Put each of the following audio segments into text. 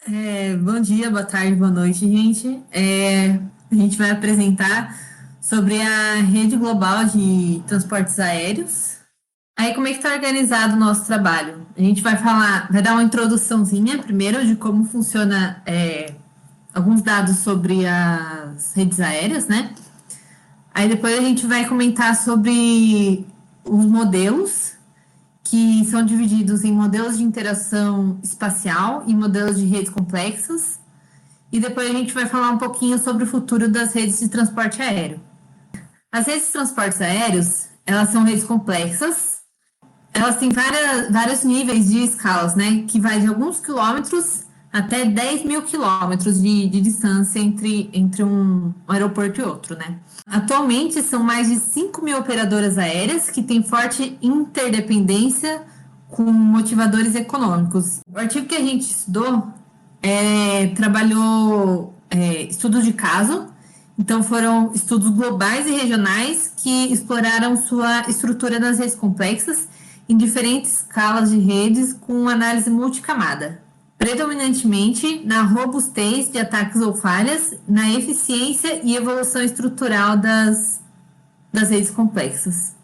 Bom dia, boa tarde, boa noite, gente. A gente vai apresentar sobre a rede global de transportes aéreos. Aí, como é que está organizado o nosso trabalho? A gente vai falar, vai dar uma introduçãozinha primeiro de como funciona alguns dados sobre as redes aéreas, né? Aí depois a gente vai comentar sobre os modelos, que são divididos em modelos de interação espacial e modelos de redes complexas. E depois a gente vai falar um pouquinho sobre o futuro das redes de transporte aéreo. As redes de transportes aéreos, elas são redes complexas, elas têm vários níveis de escalas, né? Que vai de alguns quilômetros até 10 mil quilômetros de distância entre um aeroporto e outro, né? Atualmente, são mais de 5 mil operadoras aéreas que têm forte interdependência com motivadores econômicos. O artigo que a gente estudou trabalhou estudos de caso, então foram estudos globais e regionais que exploraram sua estrutura nas redes complexas em diferentes escalas de redes com análise multicamada, predominantemente na robustez de ataques ou falhas, na eficiência e evolução estrutural das redes complexas.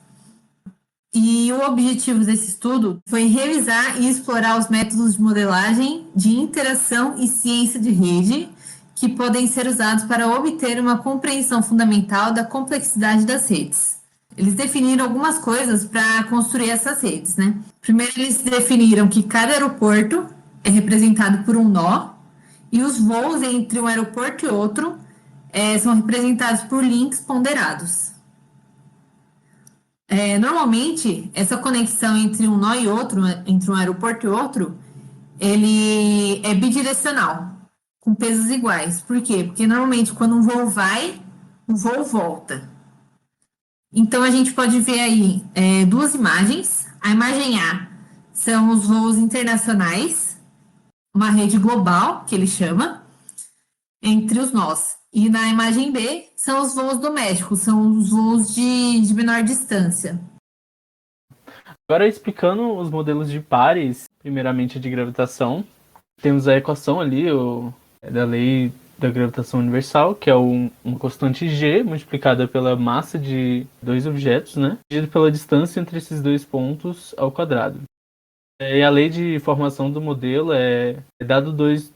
E o objetivo desse estudo foi revisar e explorar os métodos de modelagem, de interação e ciência de rede que podem ser usados para obter uma compreensão fundamental da complexidade das redes. Eles definiram algumas coisas para construir essas redes, né? Primeiro, eles definiram que cada aeroporto é representado por um nó e os voos entre um aeroporto e outro são representados por links ponderados. Normalmente, essa conexão entre um nó e outro, entre um aeroporto e outro, ele é bidirecional, com pesos iguais. Por quê? Porque normalmente quando um voo vai, o voo volta. Então a gente pode ver aí duas imagens. A imagem A são os voos internacionais, uma rede global, que ele chama, entre os nós. E na imagem B são os voos domésticos, são os voos de menor distância. Agora explicando os modelos de pares, primeiramente de gravitação, temos a equação ali da lei da gravitação universal, que é uma constante g multiplicada pela massa de dois objetos, né? Dividido pela distância entre esses dois pontos ao quadrado. E a lei de formação do modelo é dado dois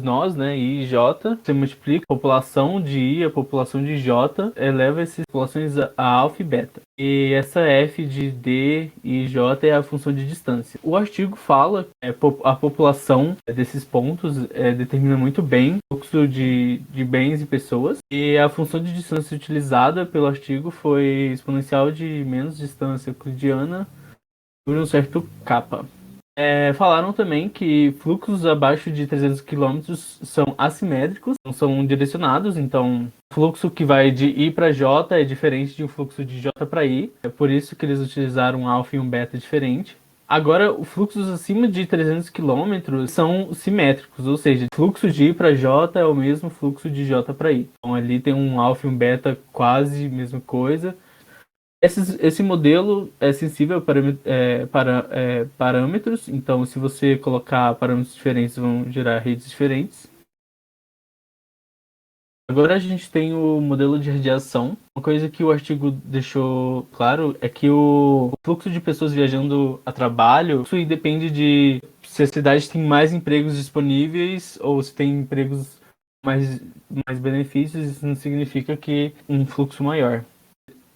nós, né, I e J, você multiplica a população de I, a população de J, eleva essas populações a alfa e beta. E essa F de D e J é a função de distância. O artigo fala que a população desses pontos determina muito bem o fluxo de bens e pessoas, e a função de distância utilizada pelo artigo foi exponencial de menos distância euclidiana por um certo kappa. Falaram também que fluxos abaixo de 300 quilômetros são assimétricos, não são direcionados, então o fluxo que vai de I para J é diferente de um fluxo de J para I, é por isso que eles utilizaram um alfa e um beta diferente. Agora, os fluxos acima de 300 quilômetros são simétricos, ou seja, o fluxo de I para J é o mesmo fluxo de J para I. Então ali tem um alfa e um beta quase mesma coisa. Esse modelo é sensível para parâmetros, então se você colocar parâmetros diferentes, vão gerar redes diferentes. Agora a gente tem o modelo de radiação. Uma coisa que o artigo deixou claro é que o fluxo de pessoas viajando a trabalho, isso depende de se a cidade tem mais empregos disponíveis ou se tem empregos mais benefícios. Isso não significa que um fluxo maior.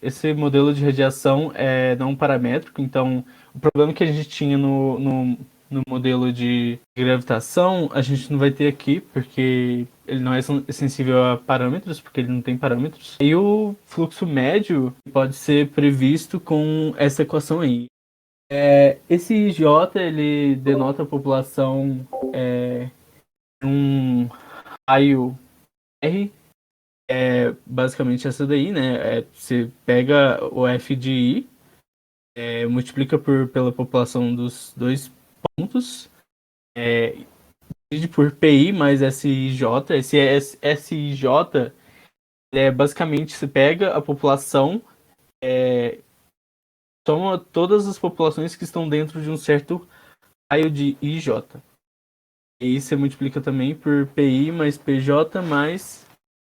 Esse modelo de radiação é não paramétrico, então o problema que a gente tinha no modelo de gravitação, a gente não vai ter aqui, porque ele não é sensível a parâmetros, porque ele não tem parâmetros. E o fluxo médio pode ser previsto com essa equação aí. Esse J, ele denota a população um raio R, basicamente essa daí, né? Você pega o F de I, multiplica pela população dos dois pontos, divide por PI mais SIJ. Esse SIJ basicamente você pega a população, toma todas as populações que estão dentro de um certo raio de IJ. E aí você multiplica também por PI mais PJ mais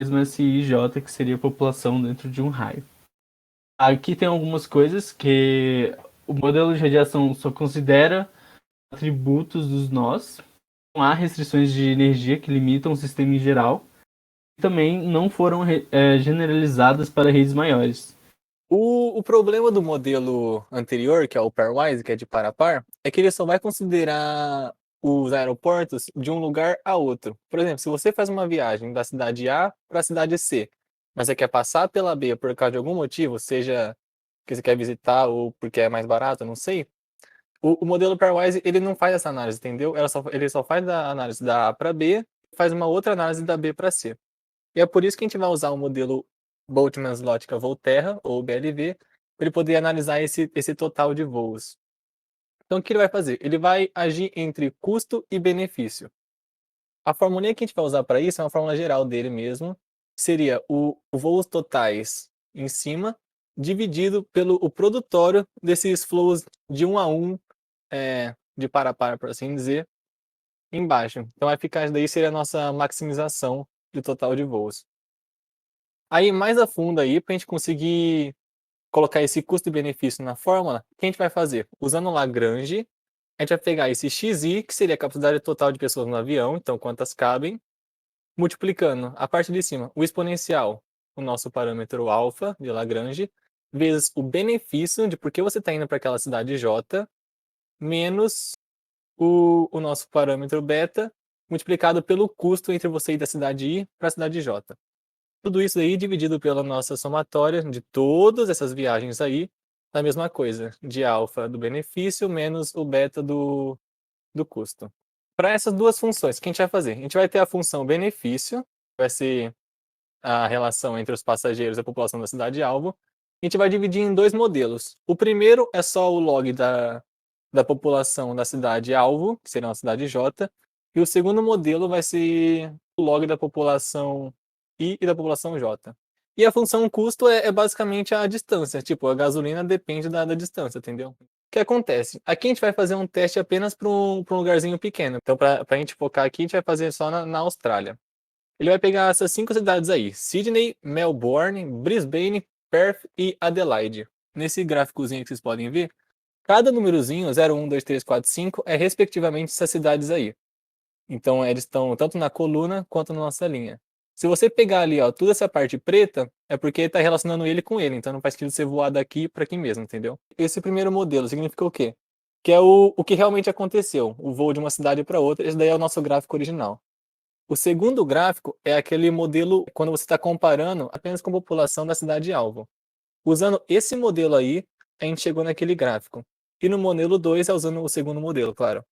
mesmo SIJ, que seria a população dentro de um raio. Aqui tem algumas coisas que o modelo de radiação só considera atributos dos nós. Não há restrições de energia que limitam o sistema em geral. Também não foram generalizadas para redes maiores. O problema do modelo anterior, que é o pairwise, que é de par a par, é que ele só vai considerar os aeroportos de um lugar a outro. Por exemplo, se você faz uma viagem da cidade A para a cidade C, mas você quer passar pela B por causa de algum motivo, seja que você quer visitar ou porque é mais barato, não sei, o modelo pairwise ele não faz essa análise, entendeu? Ele só faz a análise da A para B, faz uma outra análise da B para C. E é por isso que a gente vai usar o modelo Boltzmann-Lotka-Volterra, ou BLV, para ele poder analisar esse total de voos. Então, o que ele vai fazer? Ele vai agir entre custo e benefício. A fórmula que a gente vai usar para isso é uma fórmula geral dele mesmo. Seria o voos totais em cima, dividido pelo o produtório desses flows de 1 a 1, de par a par, por assim dizer, embaixo. Então, a eficácia daí seria a nossa maximização de total de voos. Aí, mais a fundo aí, para a gente conseguir colocar esse custo e benefício na fórmula, o que a gente vai fazer? Usando Lagrange, a gente vai pegar esse xi, que seria a capacidade total de pessoas no avião, então quantas cabem, multiplicando a parte de cima, o exponencial, o nosso parâmetro alfa de Lagrange, vezes o benefício de por que você está indo para aquela cidade J, menos o nosso parâmetro beta, multiplicado pelo custo entre você ir da cidade I para a cidade J. Tudo isso aí dividido pela nossa somatória de todas essas viagens aí, da mesma coisa, de alfa do benefício menos o beta do custo. Para essas duas funções, o que a gente vai fazer? A gente vai ter a função benefício, vai ser a relação entre os passageiros e a população da cidade-alvo. A gente vai dividir em dois modelos. O primeiro é só o log da população da cidade-alvo, que seria uma cidade J, e o segundo modelo vai ser o log da população I e da população J. E a função custo é basicamente a distância. Tipo, a gasolina depende da distância, entendeu? O que acontece? Aqui a gente vai fazer um teste apenas para um lugarzinho pequeno. Então, para a gente focar aqui, a gente vai fazer só na Austrália. Ele vai pegar essas 5 cidades aí: Sydney, Melbourne, Brisbane, Perth e Adelaide. Nesse gráficozinho que vocês podem ver, cada númerozinho, 0, 1, 2, 3, 4, 5, é respectivamente essas cidades aí. Então, eles estão tanto na coluna quanto na nossa linha. Se você pegar ali, ó, toda essa parte preta, é porque está relacionando ele com ele. Então, não faz sentido você voar daqui para aqui mesmo, entendeu? Esse primeiro modelo significa o quê? Que é o que realmente aconteceu, o voo de uma cidade para outra. Esse daí é o nosso gráfico original. O segundo gráfico é aquele modelo quando você está comparando apenas com a população da cidade-alvo. Usando esse modelo aí, a gente chegou naquele gráfico. E no modelo 2 é usando o segundo modelo, claro.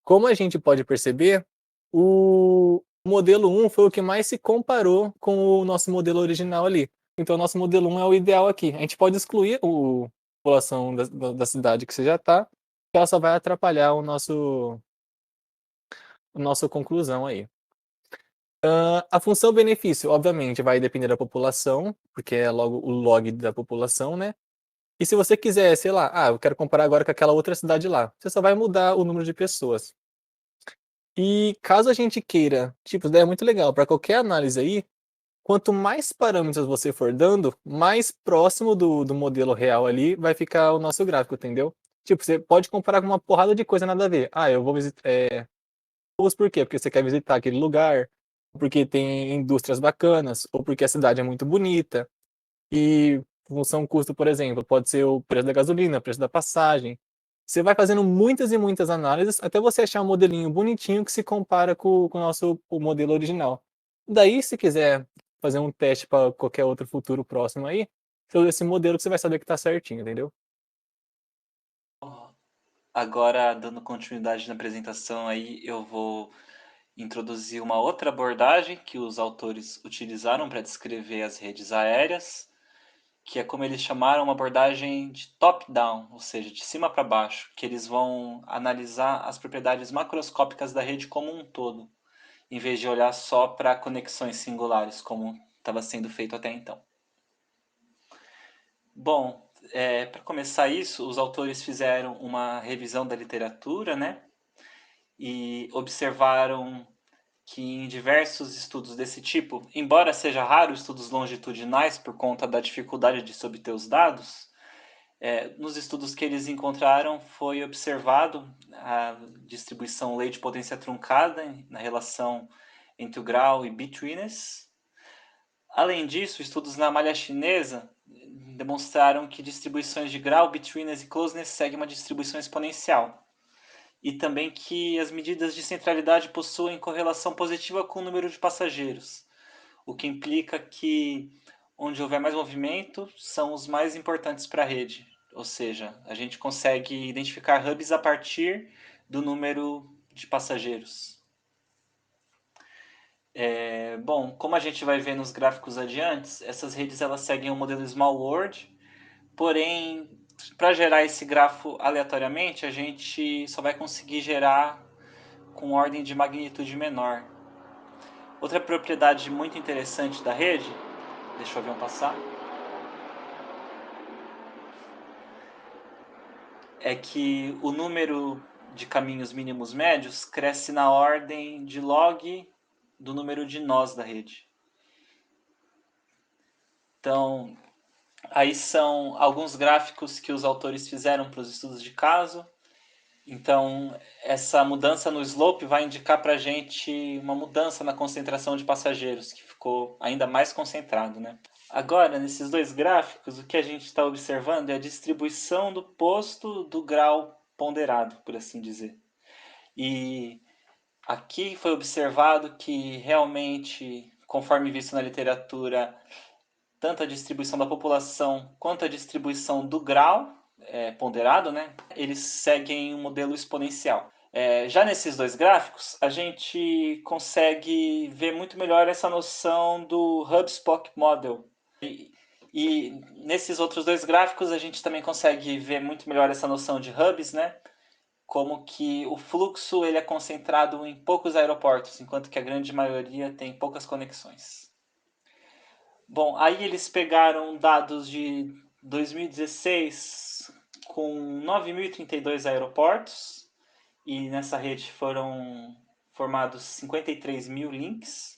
Como a gente pode perceber, o modelo 1 foi o que mais se comparou com o nosso modelo original ali. Então, o nosso modelo 1 é o ideal aqui. A gente pode excluir a população da cidade que você já está, que ela só vai atrapalhar a nossa conclusão aí. A função benefício, obviamente, vai depender da população, porque é logo o log da população, né? E se você quiser, sei lá, eu quero comparar agora com aquela outra cidade lá, você só vai mudar o número de pessoas. E caso a gente queira, tipo, isso daí é muito legal, para qualquer análise aí, quanto mais parâmetros você for dando, mais próximo do modelo real ali vai ficar o nosso gráfico, entendeu? Tipo, você pode comparar com uma porrada de coisa nada a ver. Eu vou visitar. Por quê? Porque você quer visitar aquele lugar, porque tem indústrias bacanas, ou porque a cidade é muito bonita. E função custo, por exemplo, pode ser o preço da gasolina, o preço da passagem. Você vai fazendo muitas e muitas análises até você achar um modelinho bonitinho que se compara com o modelo original. Daí, se quiser fazer um teste para qualquer outro futuro próximo aí, você usa esse modelo que você vai saber que está certinho, entendeu? Agora, dando continuidade na apresentação aí, eu vou introduzir uma outra abordagem que os autores utilizaram para descrever as redes aéreas, que é como eles chamaram uma abordagem de top-down, ou seja, de cima para baixo, que eles vão analisar as propriedades macroscópicas da rede como um todo, em vez de olhar só para conexões singulares, como estava sendo feito até então. Bom, para começar isso, os autores fizeram uma revisão da literatura, né? e observaram que em diversos estudos desse tipo, embora seja raro estudos longitudinais por conta da dificuldade de se obter os dados, nos estudos que eles encontraram foi observado a distribuição lei de potência truncada na relação entre o grau e bitwiness. Além disso, estudos na malha chinesa demonstraram que distribuições de grau, bitwiness e closeness seguem uma distribuição exponencial. E também que as medidas de centralidade possuem correlação positiva com o número de passageiros, o que implica que onde houver mais movimento são os mais importantes para a rede. Ou seja, a gente consegue identificar hubs a partir do número de passageiros. Bom, como a gente vai ver nos gráficos adiantes, essas redes elas seguem o modelo Small World, porém, para gerar esse grafo aleatoriamente, a gente só vai conseguir gerar com ordem de magnitude menor. Outra propriedade muito interessante da rede, deixa o avião passar, é que o número de caminhos mínimos médios cresce na ordem de log do número de nós da rede. Então, aí são alguns gráficos que os autores fizeram para os estudos de caso. Então, essa mudança no slope vai indicar para a gente uma mudança na concentração de passageiros, que ficou ainda mais concentrado, né? Agora, nesses dois gráficos, o que a gente está observando é a distribuição do posto do grau ponderado, por assim dizer. E aqui foi observado que realmente, conforme visto na literatura, tanto a distribuição da população quanto a distribuição do grau ponderado, né, eles seguem um modelo exponencial. Já nesses dois gráficos, a gente consegue ver muito melhor essa noção do Hub-Spock Model. E nesses outros dois gráficos, a gente também consegue ver muito melhor essa noção de hubs, né? Como que o fluxo ele é concentrado em poucos aeroportos, enquanto que a grande maioria tem poucas conexões. Bom, aí eles pegaram dados de 2016 com 9.032 aeroportos e nessa rede foram formados 53 mil links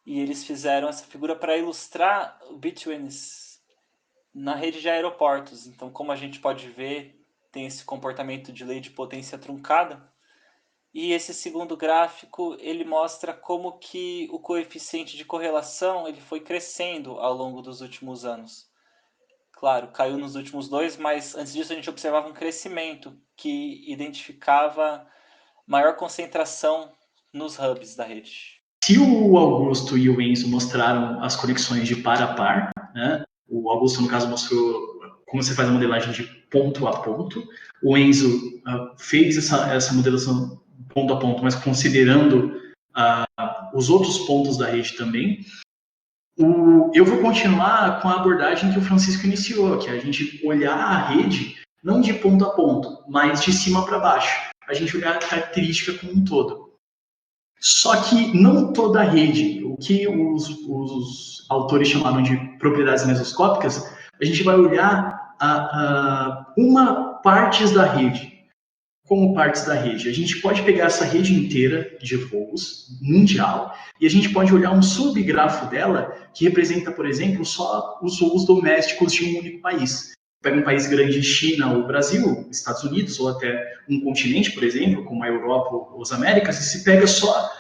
e eles fizeram essa figura para ilustrar o bitwiness na rede de aeroportos. Então, como a gente pode ver, tem esse comportamento de lei de potência truncada. E esse segundo gráfico, ele mostra como que o coeficiente de correlação ele foi crescendo ao longo dos últimos anos. Claro, caiu nos últimos dois, mas antes disso a gente observava um crescimento que identificava maior concentração nos hubs da rede. Se o Augusto e o Enzo mostraram as conexões de par a par, né? O Augusto, no caso, mostrou como você faz a modelagem de ponto a ponto. O Enzo fez essa modelação ponto a ponto, mas considerando os outros pontos da rede também. Eu vou continuar com a abordagem que o Francisco iniciou, que é a gente olhar a rede não de ponto a ponto, mas de cima para baixo. A gente olhar a característica como um todo. Só que não toda a rede, o que os autores chamaram de propriedades mesoscópicas, a gente vai olhar partes da rede. Como partes da rede? A gente pode pegar essa rede inteira de voos mundial e a gente pode olhar um subgrafo dela que representa, por exemplo, só os voos domésticos de um único país. Pega um país grande, China ou Brasil, Estados Unidos, ou até um continente, por exemplo, como a Europa ou as Américas, e se pega só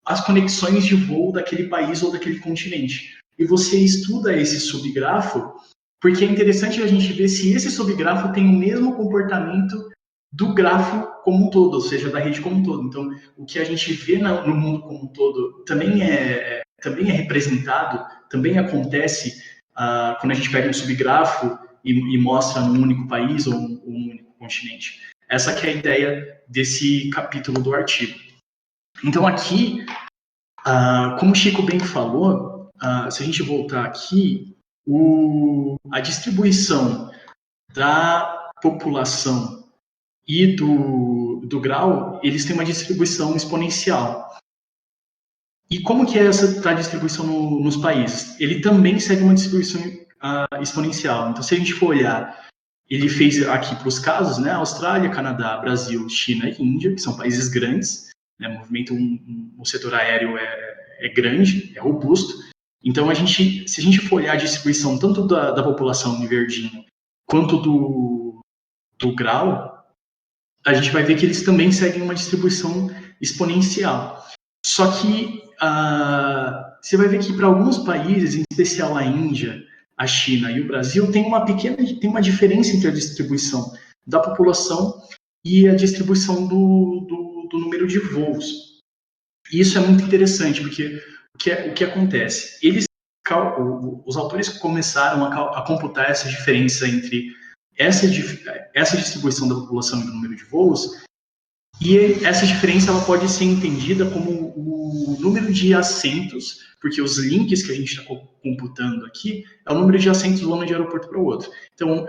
as conexões de voo daquele país ou daquele continente. E você estuda esse subgrafo, porque é interessante a gente ver se esse subgrafo tem o mesmo comportamento do grafo como um todo, ou seja, da rede como um todo. Então, o que a gente vê no mundo como um todo também é representado, também acontece quando a gente pega um subgrafo e mostra num único país ou um único continente. Essa que é a ideia desse capítulo do artigo. Então, aqui, como o Chico bem falou, se a gente voltar aqui, a distribuição da população e do grau, eles têm uma distribuição exponencial. E como que é essa distribuição nos países? Ele também segue uma distribuição exponencial. Então, se a gente for olhar ele fez aqui para os casos, né? Austrália, Canadá, Brasil, China e Índia, que são países grandes, né? O setor aéreo é grande, é robusto. Então, se a gente for olhar a distribuição tanto da população em verdinho quanto do grau, a gente vai ver que eles também seguem uma distribuição exponencial. Só que você vai ver que para alguns países, em especial a Índia, a China e o Brasil, tem uma diferença entre a distribuição da população e a distribuição do número de voos. E isso é muito interessante, porque o que acontece? Os autores começaram a computar essa diferença entre essa distribuição da população e do número de voos, e essa diferença ela pode ser entendida como o número de assentos, porque os links que a gente está computando aqui é o número de assentos voando de aeroporto para o outro. Então,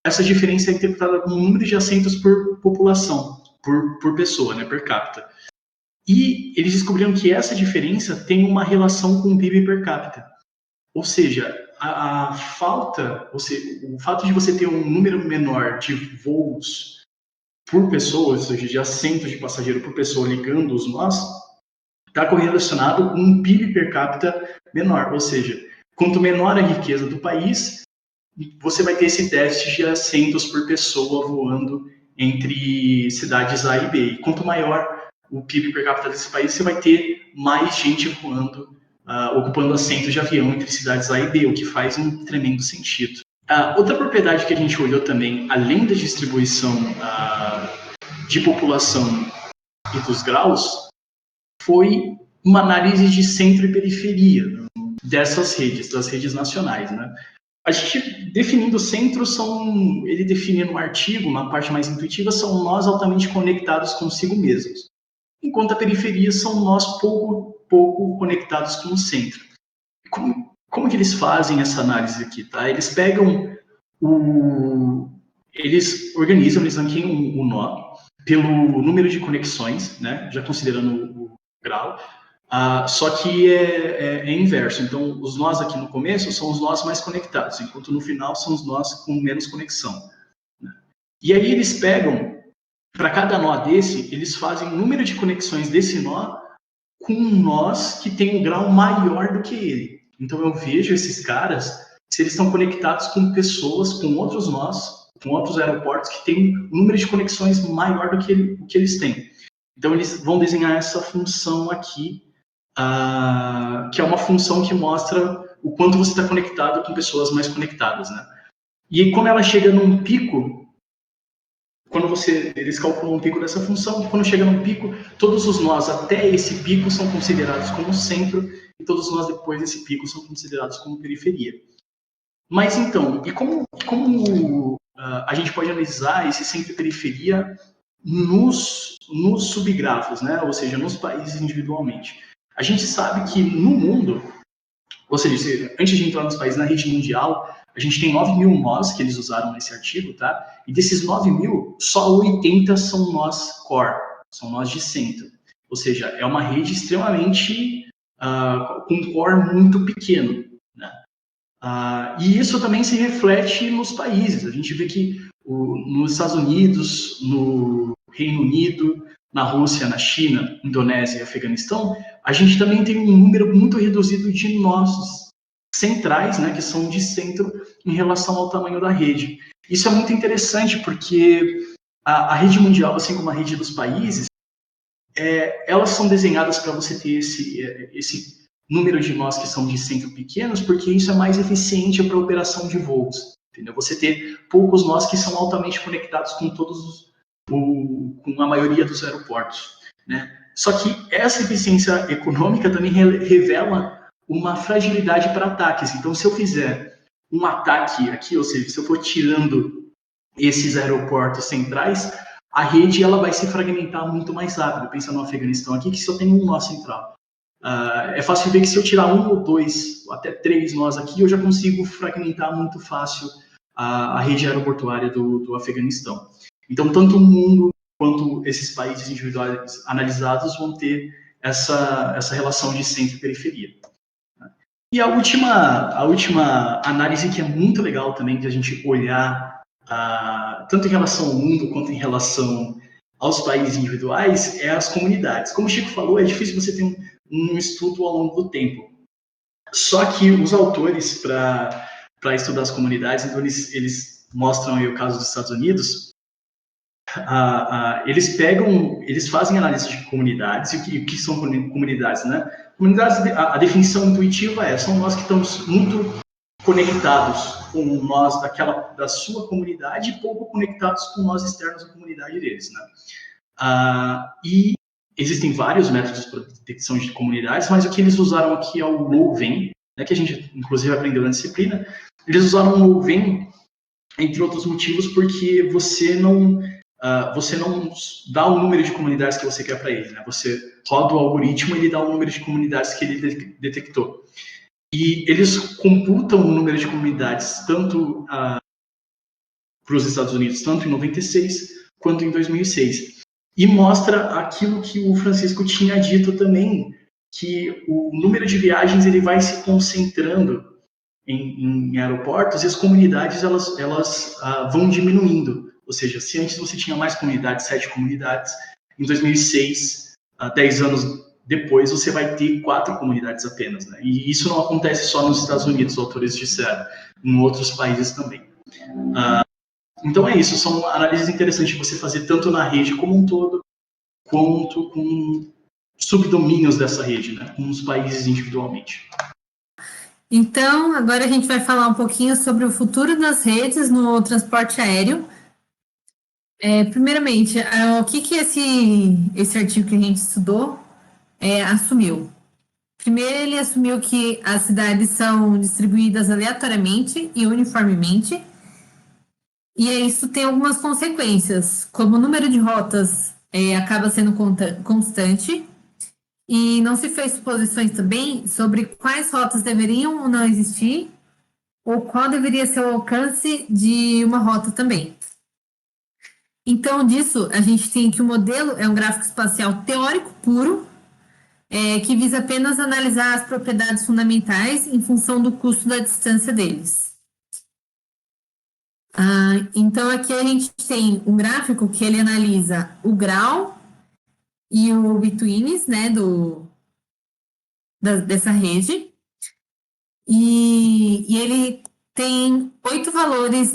essa diferença é interpretada como o número de assentos por população, por pessoa, né, per capita. E eles descobriram que essa diferença tem uma relação com o PIB per capita. Ou seja, o fato de você ter um número menor de voos por pessoa, ou seja, de assentos de passageiro por pessoa ligando os nós, está correlacionado com um PIB per capita menor. Ou seja, quanto menor a riqueza do país, você vai ter esse déficit de assentos por pessoa voando entre cidades A e B. E quanto maior o PIB per capita desse país, você vai ter mais gente voando, ocupando assentos de avião entre cidades A e B, o que faz um tremendo sentido. Outra propriedade que a gente olhou também, além da distribuição de população e dos graus, foi uma análise de centro e periferia dessas redes, das redes nacionais, né? A gente, definindo o centro, ele define no artigo, uma parte mais intuitiva, são nós altamente conectados consigo mesmos, enquanto a periferia são nós pouco conectados com o centro. Como que eles fazem essa análise aqui, tá? Eles pegam eles organizam, eles ranqueiam o nó pelo número de conexões, né? Já considerando o grau, só que é inverso. Então, os nós aqui no começo são os nós mais conectados, enquanto no final são os nós com menos conexão, né? E aí eles pegam, para cada nó desse, eles fazem o número de conexões desse nó com nós que tem um grau maior do que ele. Então eu vejo esses caras, se eles estão conectados com pessoas, com outros nós, com outros aeroportos que têm um número de conexões maior do que o que eles têm. Então eles vão desenhar essa função aqui, que é uma função que mostra o quanto você está conectado com pessoas mais conectadas, né? E aí, quando ela chega num pico, eles calculam o pico dessa função, quando chega num pico, todos os nós até esse pico são considerados como centro e todos os nós depois desse pico são considerados como periferia. Mas então, e como a gente pode analisar esse centro e periferia nos subgrafos, né? Ou seja, nos países individualmente? A gente sabe que no mundo, ou seja, antes de entrar nos países na rede mundial, a gente tem 9.000 nós que eles usaram nesse artigo, tá? E desses 9.000, só 80 são nós core, são nós de centro. Ou seja, é uma rede extremamente com um core muito pequeno, né? E isso também se reflete nos países. A gente vê que nos Estados Unidos, no Reino Unido, na Rússia, na China, Indonésia e Afeganistão, a gente também tem um número muito reduzido de nós centrais, né, que são de centro em relação ao tamanho da rede. Isso é muito interessante porque a rede mundial, assim como a rede dos países, elas são desenhadas para você ter esse número de nós que são de centro pequenos, porque isso é mais eficiente para a operação de voos, entendeu? Você ter poucos nós que são altamente conectados com com a maioria dos aeroportos, né? Só que essa eficiência econômica também revela uma fragilidade para ataques. Então, se eu fizer um ataque aqui, ou seja, se eu for tirando esses aeroportos centrais, a rede ela vai se fragmentar muito mais rápido. Pensa no Afeganistão aqui, que só tem um nó central. É fácil ver que se eu tirar um ou dois, ou até três nós aqui, eu já consigo fragmentar muito fácil a rede aeroportuária do Afeganistão. Então, tanto o mundo quanto esses países individuais analisados vão ter essa relação de centro e periferia. E a última análise que é muito legal também de a gente olhar tanto em relação ao mundo quanto em relação aos países individuais é as comunidades. Como o Chico falou, é difícil você ter um estudo ao longo do tempo. Só que os autores, para estudar as comunidades, então eles mostram aí o caso dos Estados Unidos, eles fazem análise de comunidades, e o que são comunidades, né? Comunidades, a definição intuitiva são nós que estamos muito conectados com nós da sua comunidade e pouco conectados com nós externos à comunidade deles, né? E existem vários métodos para detecção de comunidades, mas o que eles usaram aqui é o Low-Venn, né, que a gente inclusive aprendeu na disciplina. Eles usaram o Low-Venn, entre outros motivos, porque você não dá o número de comunidades que você quer para ele, né? Você roda o algoritmo e ele dá o número de comunidades que ele detectou. E eles computam o número de comunidades tanto para os Estados Unidos, tanto em 96 quanto em 2006. E mostra aquilo que o Francisco tinha dito também, que o número de viagens ele vai se concentrando em aeroportos e as comunidades elas vão diminuindo. Ou seja, se antes você tinha mais comunidades, 7 comunidades, em 2006, 10 anos depois, você vai ter 4 comunidades apenas, né? E isso não acontece só nos Estados Unidos, os autores disseram, em outros países também. Então é isso, são análises interessantes de você fazer tanto na rede como um todo, quanto com subdomínios dessa rede, né? Com os países individualmente. Então, agora a gente vai falar um pouquinho sobre o futuro das redes no transporte aéreo. Primeiramente, o que esse artigo que a gente estudou assumiu? Primeiro, ele assumiu que as cidades são distribuídas aleatoriamente e uniformemente, e isso tem algumas consequências, como o número de rotas acaba sendo constante, e não se fez suposições também sobre quais rotas deveriam ou não existir, ou qual deveria ser o alcance de uma rota também. Então, disso, a gente tem que o modelo é um gráfico espacial teórico puro, que visa apenas analisar as propriedades fundamentais em função do custo da distância deles. Então, aqui a gente tem um gráfico que ele analisa o grau e o betweens, né, dessa rede, e ele tem 8 valores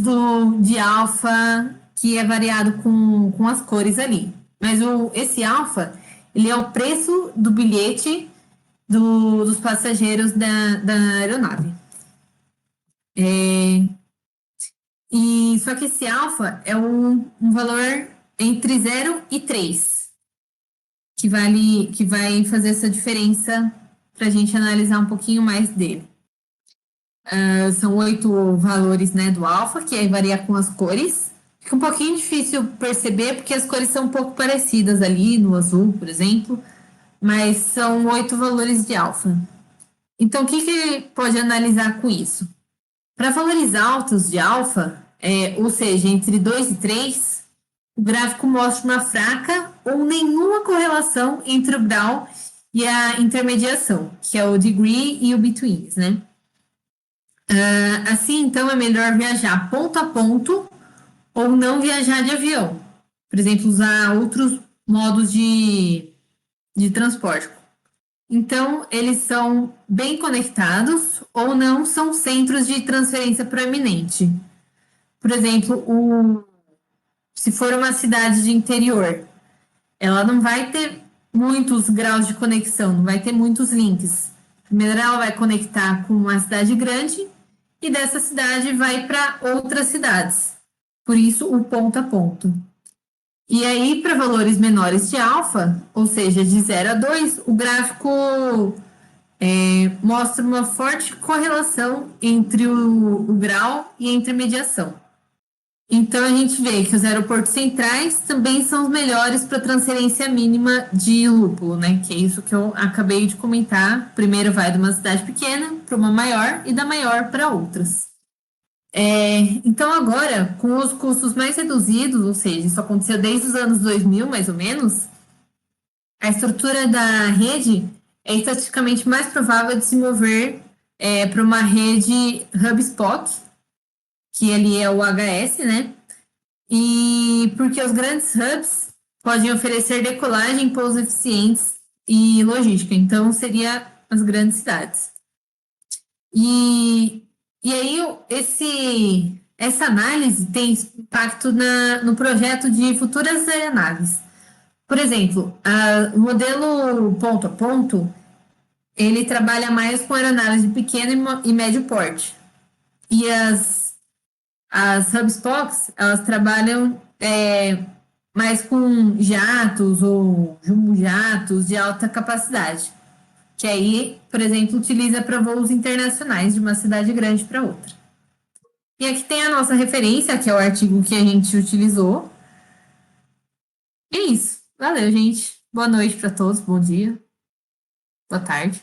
de alfa, que é variado com as cores ali. Mas esse alfa, ele é o preço do bilhete dos passageiros da aeronave. Só que esse alfa é um valor entre 0 e 3, que vai fazer essa diferença para a gente analisar um pouquinho mais dele. São 8 valores, né, do alfa, que aí varia com as cores. Fica um pouquinho difícil perceber, porque as cores são um pouco parecidas ali, no azul, por exemplo, mas são 8 valores de alfa. Então, o que pode analisar com isso? Para valores altos de alfa, ou seja, entre 2 e 3, o gráfico mostra uma fraca ou nenhuma correlação entre o grau e a intermediação, que é o degree e o betweens, né? Assim, então, é melhor viajar ponto a ponto ou não viajar de avião. Por exemplo, usar outros modos de transporte. Então, eles são bem conectados ou não são centros de transferência proeminente. Por exemplo, se for uma cidade de interior, ela não vai ter muitos graus de conexão, não vai ter muitos links. Primeiro, ela vai conectar com uma cidade grande e dessa cidade vai para outras cidades. Por isso, o ponto a ponto. E aí, para valores menores de alfa, ou seja, de 0 a 2, o gráfico mostra uma forte correlação entre o grau e a intermediação. Então, a gente vê que os aeroportos centrais também são os melhores para transferência mínima de lúpulo, né? Que é isso que eu acabei de comentar. Primeiro vai de uma cidade pequena para uma maior e da maior para outras. Então, agora, com os custos mais reduzidos, ou seja, isso aconteceu desde os anos 2000, mais ou menos, a estrutura da rede é estatisticamente mais provável de se mover para uma rede hub-spoke, que ali é o HS, né? E porque os grandes hubs podem oferecer decolagem, pousos eficientes e logística. Então, seria as grandes cidades. E aí, essa análise tem impacto no projeto de futuras aeronaves. Por exemplo, o modelo ponto a ponto, ele trabalha mais com aeronaves de pequeno e médio porte. E as hubspokes, elas trabalham mais com jatos ou jumbo-jatos de alta capacidade, que aí, por exemplo, utiliza para voos internacionais de uma cidade grande para outra. E aqui tem a nossa referência, que é o artigo que a gente utilizou. E é isso. Valeu, gente. Boa noite para todos. Bom dia. Boa tarde.